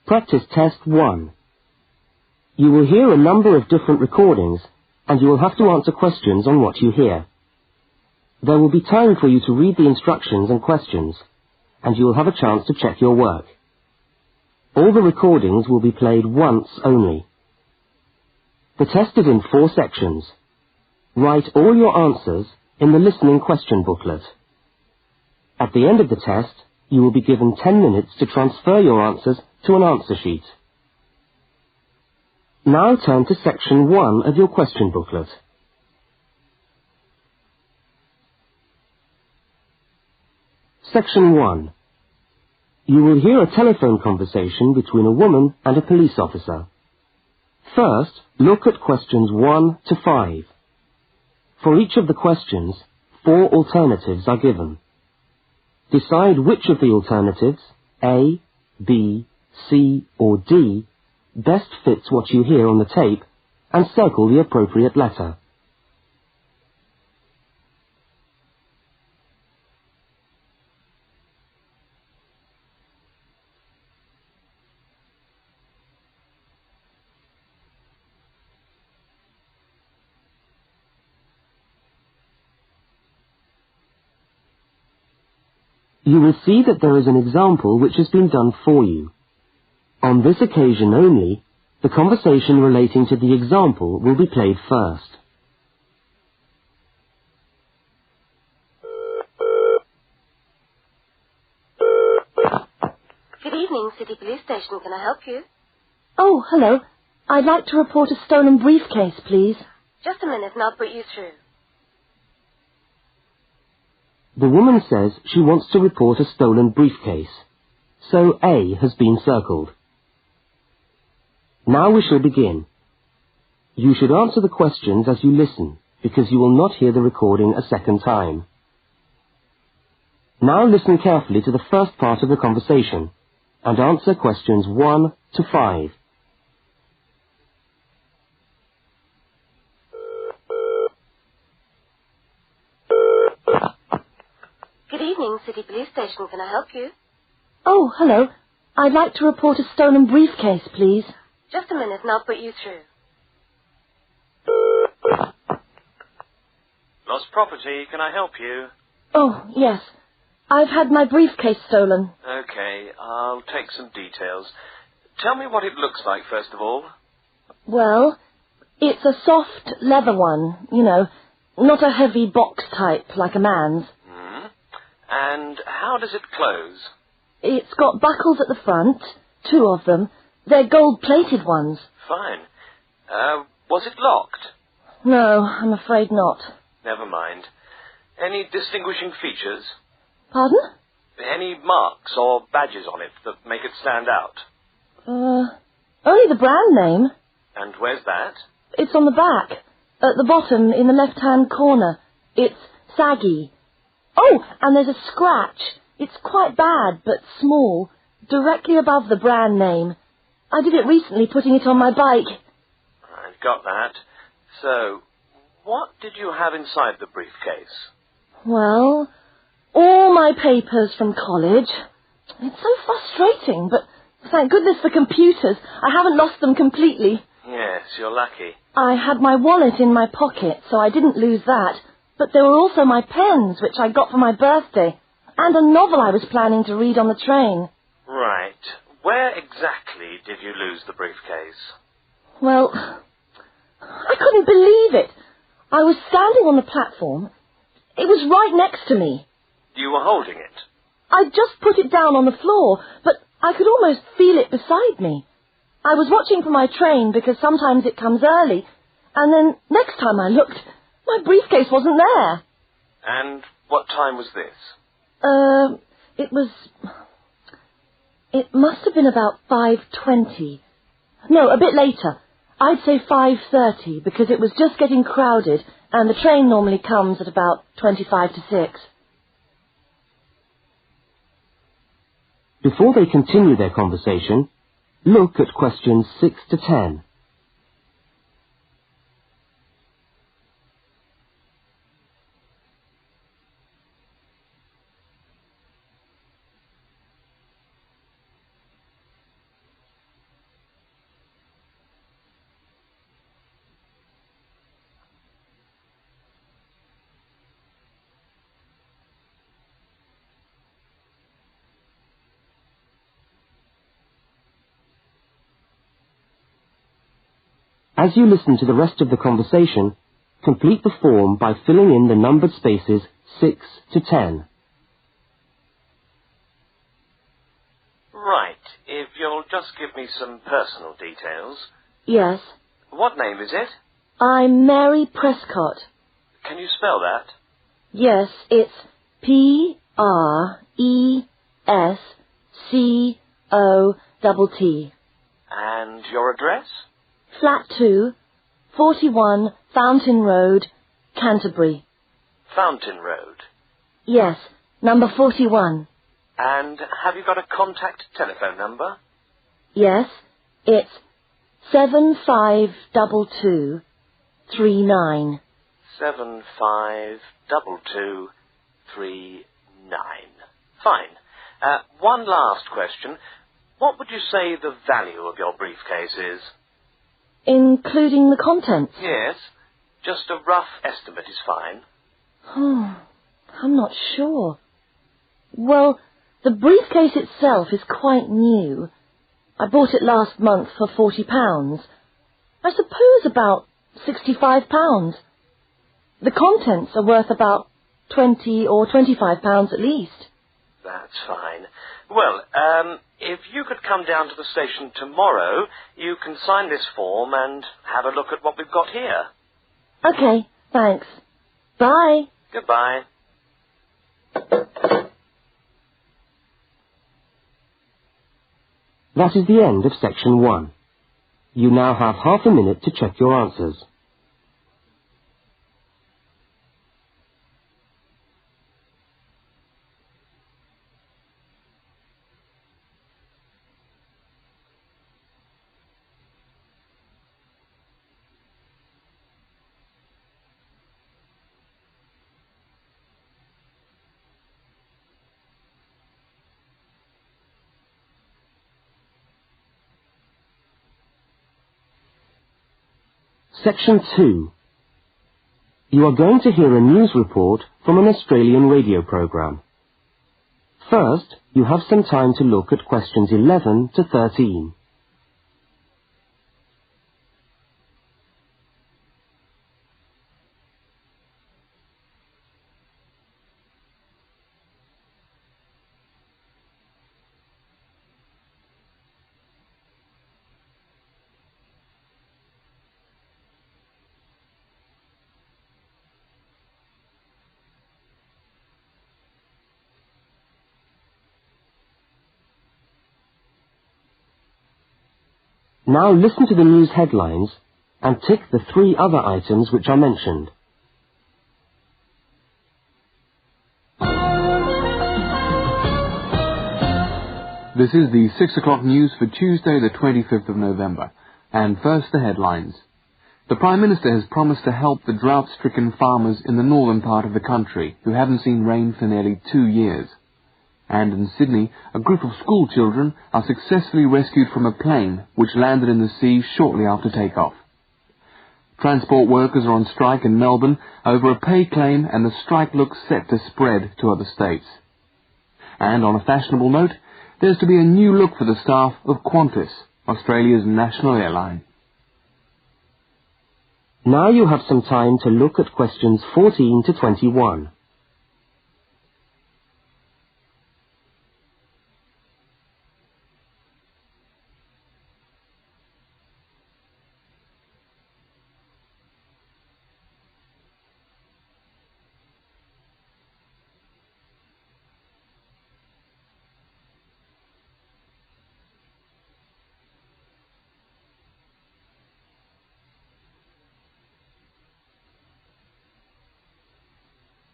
Practice Test 1. You will hear a number of different recordings, and you will have to answer questions on what you hear. There will be time for you to read the instructions and questions, and you will have a chance to check your work. All the recordings will be played once only. The test is in 4 sections. Write all your answers in the listening question booklet. At the end of the test, you will be given 10 minutes to transfer your answers to an answer sheet. Now turn to section 1 of your question booklet. Section 1. You will hear a telephone conversation between a woman and a police officer. First, look at questions 1 to 5. For each of the questions, 4 alternatives are given. Decide which of the alternatives, A, B, C, or D, best fits what you hear on the tape, and circle the appropriate letter. You will see that there is an example which has been done for you. On this occasion only, the conversation relating to the example will be played first. Good evening, City Police Station. Can I help you? Oh, hello. I'd like to report a stolen briefcase, please. Just a minute and I'll put you through. The woman says she wants to report a stolen briefcase, so A has been circled. Now we shall begin. You should answer the questions as you listen, because you will not hear the recording a second time. Now listen carefully to the first part of the conversation, and answer questions 1 to 5. Good evening, City Police Station. Can I help you? Oh, hello. I'd like to report a stolen briefcase, please. Just a minute and I'll put you through. Lost property, can I help you? Oh, yes. I've had my briefcase stolen. Okay, I'll take some details. Tell me what it looks like, first of all. Well, it's a soft leather one, you know, not a heavy box type like a man's. And how does it close? It's got buckles at the front, 2 of them. They're gold-plated ones. Fine. Was it locked? No, I'm afraid not. Never mind. Any distinguishing features? Pardon? Any marks or badges on it that make it stand out? Only the brand name. And where's that? It's on the back, at the bottom in the left-hand corner. It's saggy. Oh, and there's a scratch. It's quite bad, but small, directly above the brand name. I did it recently, putting it on my bike. I've got that. So, what did you have inside the briefcase? Well, all my papers from college. It's so frustrating, but thank goodness for computers. I haven't lost them completely. Yes, you're lucky. I had my wallet in my pocket, so I didn't lose that. But there were also my pens, which I got for my birthday, and a novel I was planning to read on the train. Right. Where exactly did you lose the briefcase? Well, I couldn't believe it. I was standing on the platform. It was right next to me. You were holding it? I just put it down on the floor, but I could almost feel it beside me. I was watching for my train because sometimes it comes early, and then next time I looked, my briefcase wasn't there. And what time was this? It must have been about 5:20. No, a bit later. I'd say 5:30 because it was just getting crowded and the train normally comes at about 25 to 6. Before they continue their conversation, look at questions 6 to 10. As you listen to the rest of the conversation, complete the form by filling in the numbered spaces 6 to 10. Right. If you'll just give me some personal details. Yes. What name is it? I'm Mary Prescott. Can you spell that? Yes, it's Prescott. And your address? Flat 2, 41 Fountain Road, Canterbury. Fountain Road. Yes, number 41. And have you got a contact telephone number? Yes, it's 752239. 752239. Fine. One last question. What would you say the value of your briefcase is? Including the contents? Yes. Just a rough estimate is fine. Oh, I'm not sure. Well, the briefcase itself is quite new. I bought it last month for £40. I suppose about £65. The contents are worth about £20 or £25 at least. That's fine. Well, if you could come down to the station tomorrow, you can sign this form and have a look at what we've got here. Okay, thanks. Bye. Goodbye. That is the end of section 1. You now have half a minute to check your answers. Section 2. You are going to hear a news report from an Australian radio program. First, you have some time to look at questions 11 to 13. Now listen to the news headlines and tick the 3 other items which are mentioned. This is the 6 o'clock news for Tuesday the 25th of November. And first the headlines. The Prime Minister has promised to help the drought-stricken farmers in the northern part of the country who haven't seen rain for nearly 2 years. And in Sydney, a group of school children are successfully rescued from a plane which landed in the sea shortly after takeoff. Transport workers are on strike in Melbourne over a pay claim, and the strike looks set to spread to other states. And on a fashionable note, there's to be a new look for the staff of Qantas, Australia's national airline. Now you have some time to look at questions 14 to 21.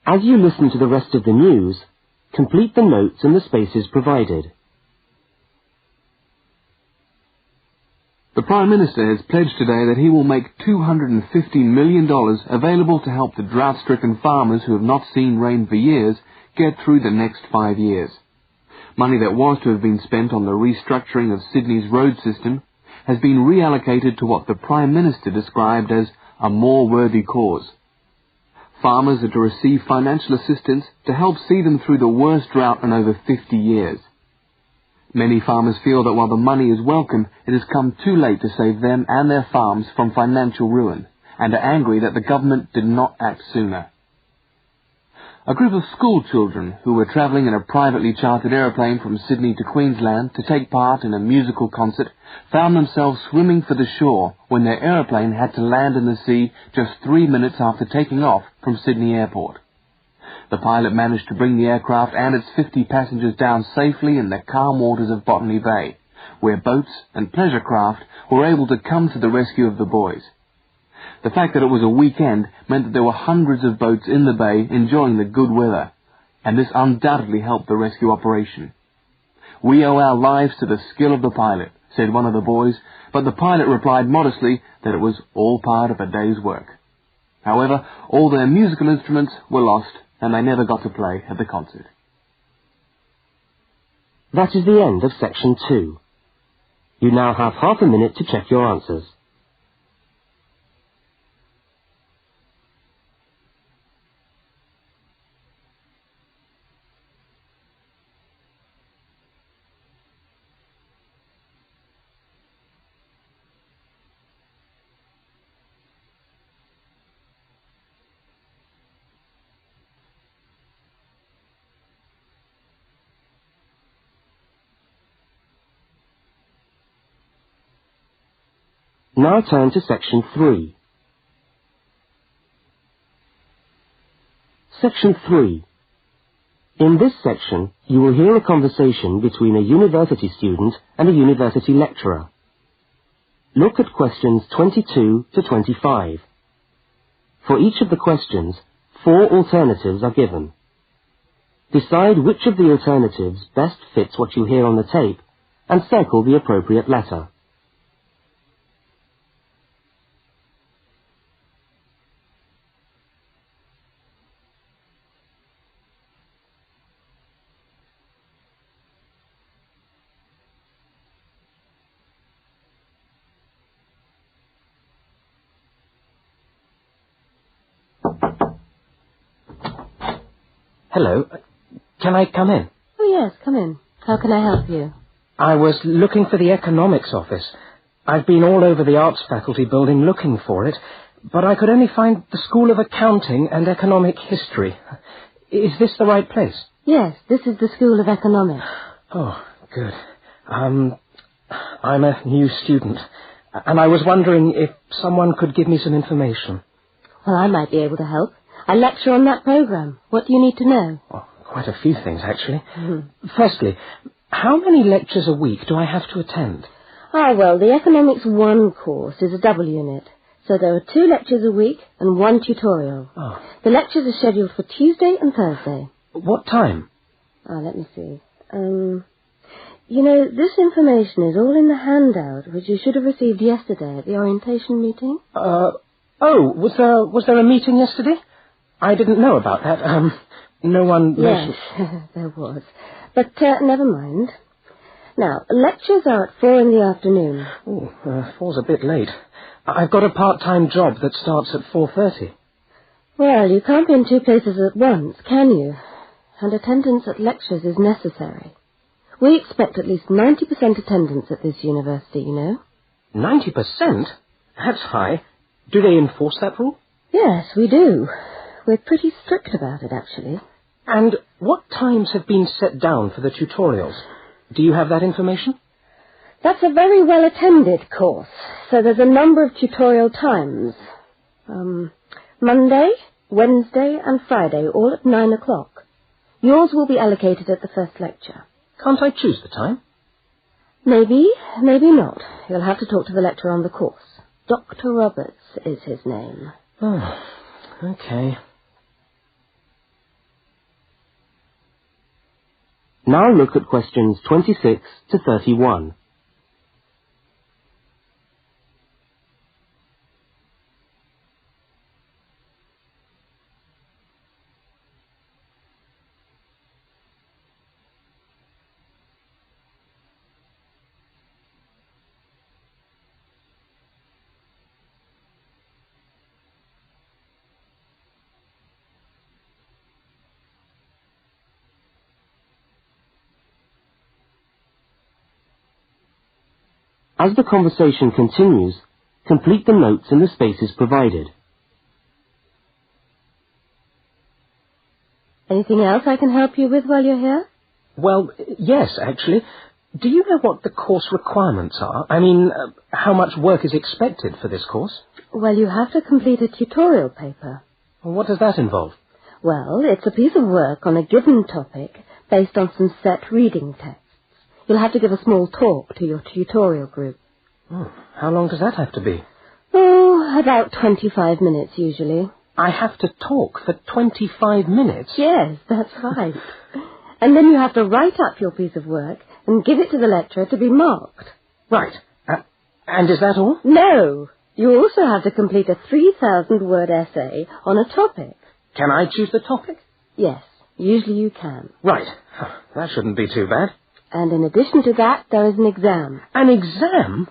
As you listen to the rest of the news, complete the notes and the spaces provided. The Prime Minister has pledged today that he will make $250 million available to help the drought-stricken farmers who have not seen rain for years get through the next 5 years. Money that was to have been spent on the restructuring of Sydney's road system has been reallocated to what the Prime Minister described as a more worthy cause. Farmers are to receive financial assistance to help see them through the worst drought in over 50 years. Many farmers feel that while the money is welcome, it has come too late to save them and their farms from financial ruin, and are angry that the government did not act sooner. A group of school children who were travelling in a privately chartered aeroplane from Sydney to Queensland to take part in a musical concert found themselves swimming for the shore when their aeroplane had to land in the sea just 3 minutes after taking off from Sydney Airport. The pilot managed to bring the aircraft and its 50 passengers down safely in the calm waters of Botany Bay, where boats and pleasure craft were able to come to the rescue of the boys. The fact that it was a weekend meant that there were hundreds of boats in the bay enjoying the good weather, and this undoubtedly helped the rescue operation. "We owe our lives to the skill of the pilot," said one of the boys, but the pilot replied modestly that it was all part of a day's work. However, all their musical instruments were lost, and they never got to play at the concert. That is the end of section 2. You now have half a minute to check your answers. Now turn to section 3. Section 3. In this section, you will hear a conversation between a university student and a university lecturer. Look at questions 22 to 25. For each of the questions, 4 alternatives are given. Decide which of the alternatives best fits what you hear on the tape and circle the appropriate letter. Hello. Can I come in? Oh, yes, come in. How can I help you? I was looking for the economics office. I've been all over the arts faculty building looking for it, but I could only find the School of Accounting and Economic History. Is this the right place? Yes, this is the School of Economics. Oh, good. I'm a new student, and I was wondering if someone could give me some information. Well, I might be able to help. I lecture on that program. What do you need to know? Oh, quite a few things, actually. Firstly, how many lectures a week do I have to attend? Well, the Economics 1 course is a double unit. So there are 2 lectures a week and 1 tutorial. Oh. The lectures are scheduled for Tuesday and Thursday. What time? Let me see. This information is all in the handout, which you should have received yesterday at the orientation meeting. Was there a meeting yesterday? I didn't know about that. No one mentioned... Yes, there was. But never mind. Now, lectures are at 4 in the afternoon. Oh, 4's a bit late. I've got a part-time job that starts at 4:30. Well, you can't be in 2 places at once, can you? And attendance at lectures is necessary. We expect at least 90% attendance at this university, you know. 90%? That's high. Do they enforce that rule? Yes, we do. We're pretty strict about it, actually. And what times have been set down for the tutorials? Do you have that information? That's a very well-attended course, so there's a number of tutorial times. Monday, Wednesday, and Friday, all at 9 o'clock. Yours will be allocated at the first lecture. Can't I choose the time? Maybe, maybe not. You'll have to talk to the lecturer on the course. Dr. Roberts is his name. Oh, okay. Now look at questions 26 to 31. As the conversation continues, complete the notes in the spaces provided. Anything else I can help you with while you're here? Well, yes, actually. Do you know what the course requirements are? I mean, how much work is expected for this course? Well, you have to complete a tutorial paper. What does that involve? Well, it's a piece of work on a given topic based on some set reading texts. You'll have to give a small talk to your tutorial group. Oh, how long does that have to be? Oh, about 25 minutes usually. I have to talk for 25 minutes? Yes, that's right. And then you have to write up your piece of work and give it to the lecturer to be marked. Right. And is that all? No. You also have to complete a 3,000-word essay on a topic. Can I choose the topic? Yes, usually you can. Right. That shouldn't be too bad. And in addition to that, there is an exam. An exam?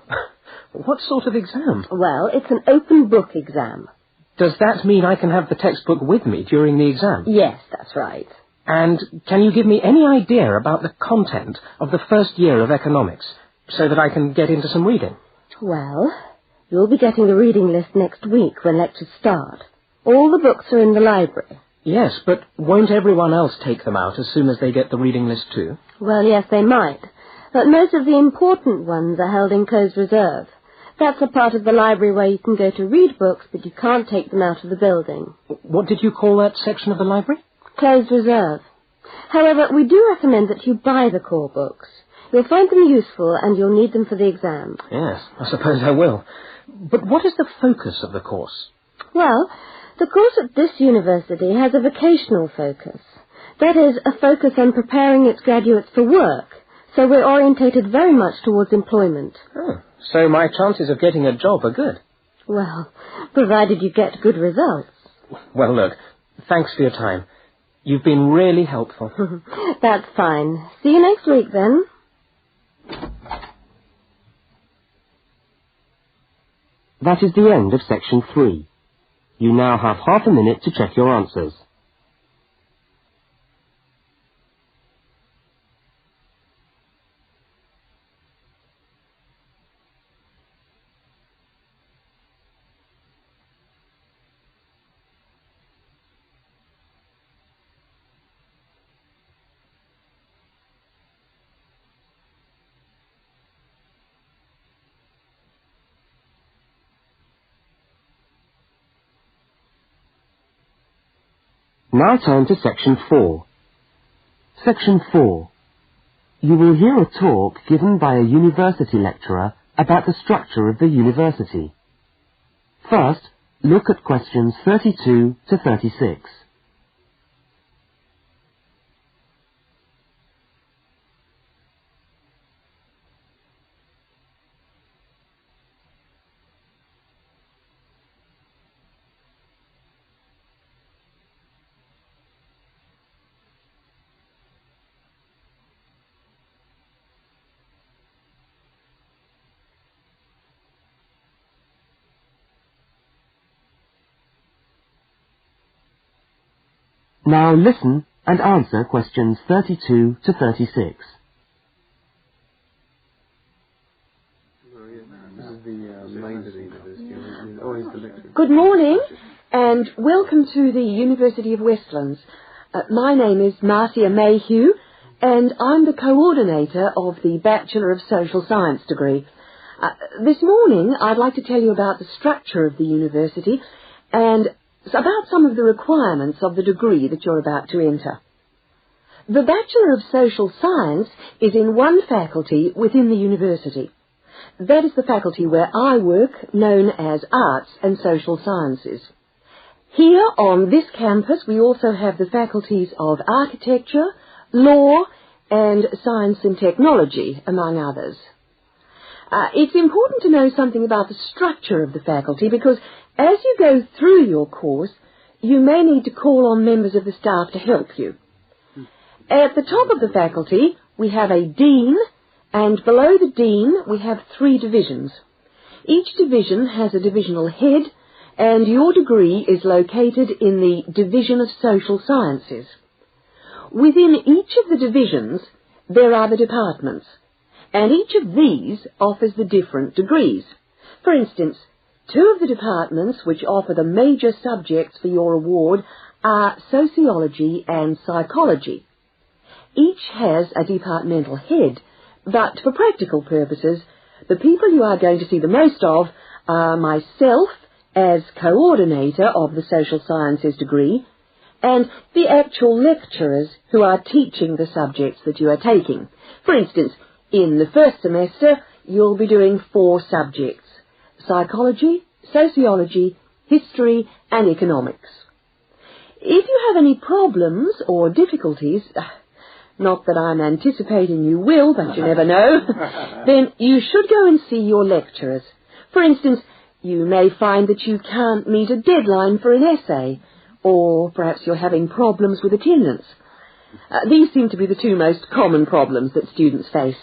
What sort of exam? Well, it's an open book exam. Does that mean I can have the textbook with me during the exam? Yes, that's right. And can you give me any idea about the content of the first year of economics, so that I can get into some reading? Well, you'll be getting the reading list next week when lectures start. All the books are in the library. Yes, but won't everyone else take them out as soon as they get the reading list too? Well, yes, they might. But most of the important ones are held in closed reserve. That's a part of the library where you can go to read books, but you can't take them out of the building. What did you call that section of the library? Closed reserve. However, we do recommend that you buy the core books. You'll find them useful and you'll need them for the exam. Yes, I suppose I will. But what is the focus of the course? Well, the course at this university has a vocational focus. That is, a focus on preparing its graduates for work. So we're orientated very much towards employment. Oh, so my chances of getting a job are good. Well, provided you get good results. Well, look, thanks for your time. You've been really helpful. That's fine. See you next week, then. That is the end of section 3. You now have half a minute to check your answers. Now turn to section 4. Section 4. You will hear a talk given by a university lecturer about the structure of the university. First, look at questions 32 to 36. Now listen and answer questions 32 to 36. Good morning and welcome to the University of Westlands. My name is Marcia Mayhew and I'm the coordinator of the Bachelor of Social Science degree. This morning I'd like to tell you about the structure of the university and about some of the requirements of the degree that you're about to enter. The Bachelor of Social Science is in one faculty within the university. That is the faculty where I work, known as Arts and Social Sciences. Here on this campus we also have the faculties of Architecture, Law and Science and Technology, among others. It's important to know something about the structure of the faculty because as you go through your course, you may need to call on members of the staff to help you. At the top of the faculty, we have a dean, and below the dean, we have 3 divisions. Each division has a divisional head, and your degree is located in the Division of Social Sciences. Within each of the divisions, there are the departments, and each of these offers the different degrees. For instance, 2 of the departments which offer the major subjects for your award are sociology and psychology. Each has a departmental head, but for practical purposes, the people you are going to see the most of are myself as coordinator of the social sciences degree, and the actual lecturers who are teaching the subjects that you are taking. For instance, in the first semester, you'll be doing 4 subjects: psychology, sociology, history, and economics. If you have any problems or difficulties, not that I'm anticipating you will, but you never know, then you should go and see your lecturers. For instance, you may find that you can't meet a deadline for an essay, or perhaps you're having problems with attendance. These seem to be the 2 most common problems that students face.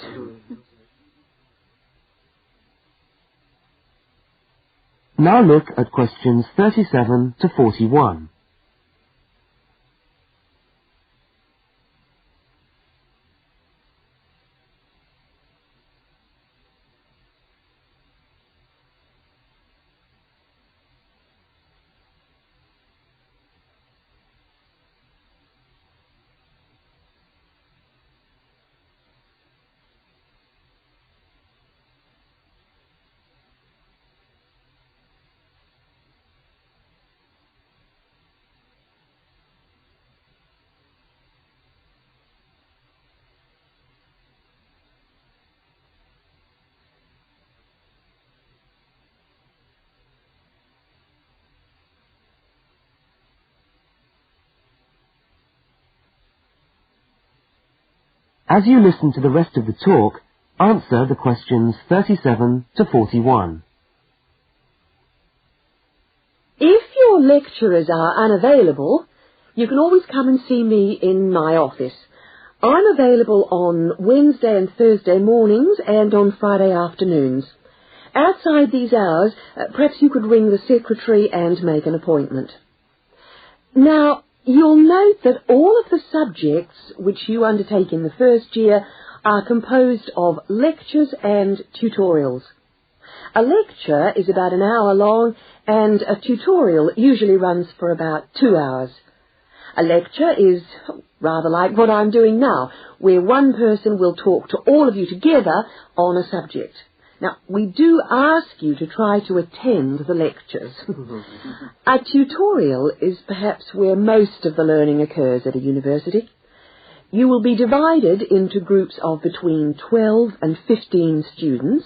Now look at questions 37 to 41. As you listen to the rest of the talk, answer the questions 37 to 41. If your lecturers are unavailable, you can always come and see me in my office. I'm available on Wednesday and Thursday mornings and on Friday afternoons. Outside these hours, perhaps you could ring the secretary and make an appointment. Now, you'll note that all of the subjects which you undertake in the first year are composed of lectures and tutorials. A lecture is about an hour long, and a tutorial usually runs for about 2 hours. A lecture is rather like what I'm doing now, where one person will talk to all of you together on a subject. Now, we do ask you to try to attend the lectures. A tutorial is perhaps where most of the learning occurs at a university. You will be divided into groups of between 12 and 15 students,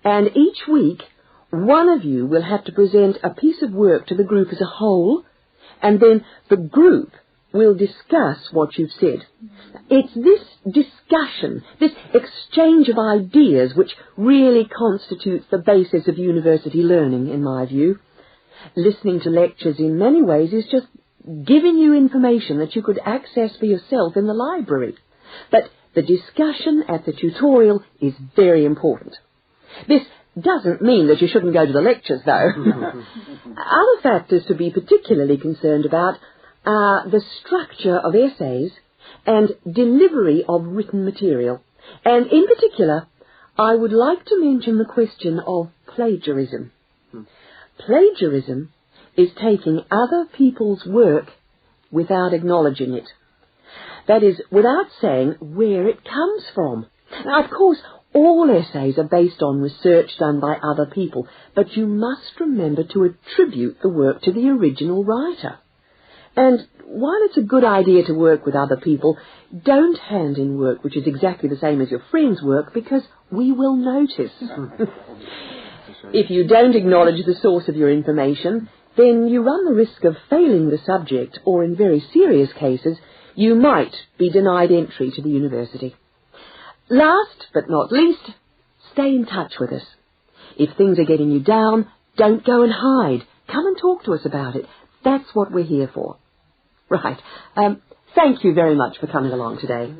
and each week one of you will have to present a piece of work to the group as a whole, and then the group will discuss what you've said. It's this discussion, this exchange of ideas, which really constitutes the basis of university learning, in my view. Listening to lectures in many ways is just giving you information that you could access for yourself in the library. But the discussion at the tutorial is very important. This doesn't mean that you shouldn't go to the lectures, though. Other factors to be particularly concerned about are the structure of essays and delivery of written material. And in particular, I would like to mention the question of plagiarism. Plagiarism is taking other people's work without acknowledging it. That is, without saying where it comes from. Now, of course, all essays are based on research done by other people, but you must remember to attribute the work to the original writer. And while it's a good idea to work with other people, don't hand in work which is exactly the same as your friend's work, because we will notice. If you don't acknowledge the source of your information, then you run the risk of failing the subject, or in very serious cases, you might be denied entry to the university. Last but not least, stay in touch with us. If things are getting you down, don't go and hide. Come and talk to us about it. That's what we're here for. Right. Thank you very much for coming along today.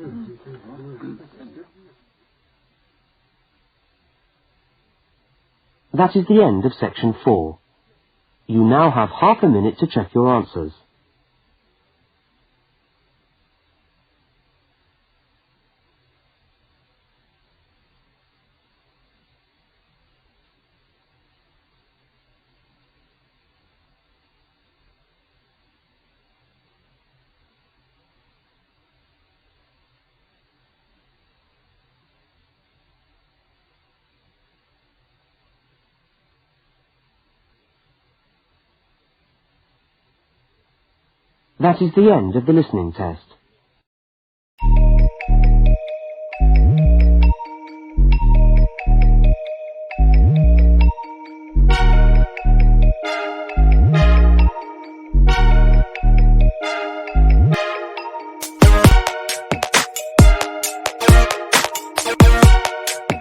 That is the end of section 4. You now have half a minute to check your answers. That is the end of the listening test.